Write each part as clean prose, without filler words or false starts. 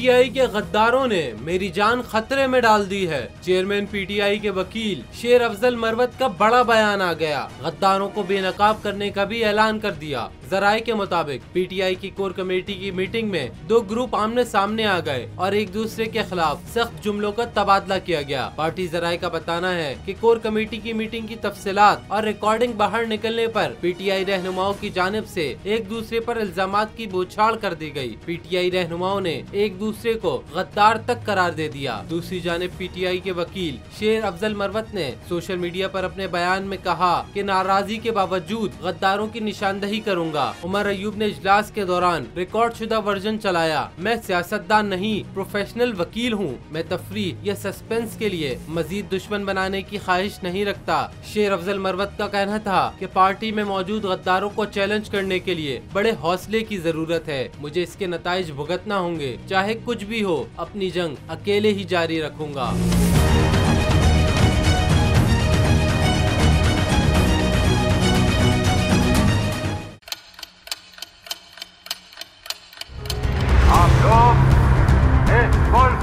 PTI के गद्दारों ने मेरी जान खतरे में डाल दी है। चेयरमैन पीटीआई के वकील शेर अफजल मरवत का बड़ा बयान आ गया। गद्दारों को बेनकाब करने का भी ऐलान कर दिया। जराये के मुताबिक पीटीआई की कोर कमेटी की मीटिंग में दो ग्रुप आमने सामने आ गए और एक दूसरे के खिलाफ सख्त जुमलों का तबादला किया गया। पार्टी जराये का बताना है कि कोर कमेटी की मीटिंग की तफसीलात और रिकॉर्डिंग बाहर निकलने पर पीटीआई रहनुमाओं की जानिब से एक दूसरे पर इल्जामात की बौछार कर दी गई। पीटीआई रहनुमाओं ने एक दूसरे को गद्दार तक करार दे दिया। दूसरी जानिब पीटीआई के वकील शेर अफजल मरवत ने सोशल मीडिया पर अपने बयान में कहा कि नाराजगी के बावजूद गद्दारों की निशानदही करूंगा। उमर अयूब ने इजलास के दौरान रिकॉर्ड शुदा वर्जन चलाया। मैं सियासतदान नहीं, प्रोफेशनल वकील हूँ। मैं तफरीह या सस्पेंस के लिए मजीद दुश्मन बनाने की ख्वाहिश नहीं रखता। शेर अफजल मरवत का कहना था कि पार्टी में मौजूद गद्दारों को चैलेंज करने के लिए बड़े हौसले की जरूरत है। मुझे इसके नताइज भुगतना होंगे, चाहे कुछ भी हो। अपनी जंग अकेले ही जारी रखूंगा।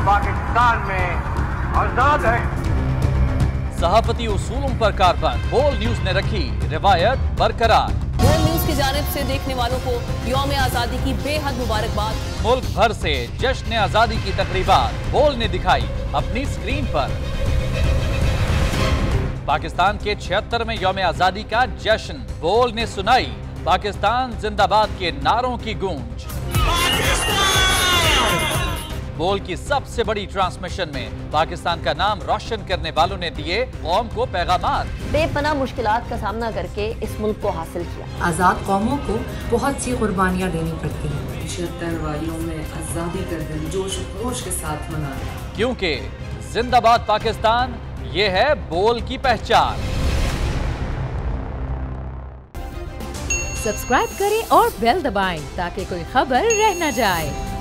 पाकिस्तान में आजाद है। सहाफती उसूलों पर कारबंद बोल न्यूज ने रखी रिवायत बरकरार। बोल न्यूज की जानिब से देखने वालों को यौम आजादी की बेहद मुबारकबाद। मुल्क भर से जश्न आजादी की तकरीबात बोल ने दिखाई अपनी स्क्रीन पर। पाकिस्तान के 76वें यौम आजादी का जश्न बोल ने सुनाई पाकिस्तान जिंदाबाद के नारों की गूंज। बोल की सबसे बड़ी ट्रांसमिशन में पाकिस्तान का नाम रोशन करने वालों ने दिए कौम को पैगामात। बेपनाह मुश्किलात का सामना करके इस मुल्क को हासिल किया। आजाद कौमों को बहुत सी कुर्बानियां देनी पड़ती हैं। 76 वालियों में आजादी का दिन जोश खरोश के साथ मना, क्योंकि जिंदाबाद पाकिस्तान ये है बोल की पहचान। सब्सक्राइब करें और बेल दबाएं ताकि कोई खबर रह न जाए।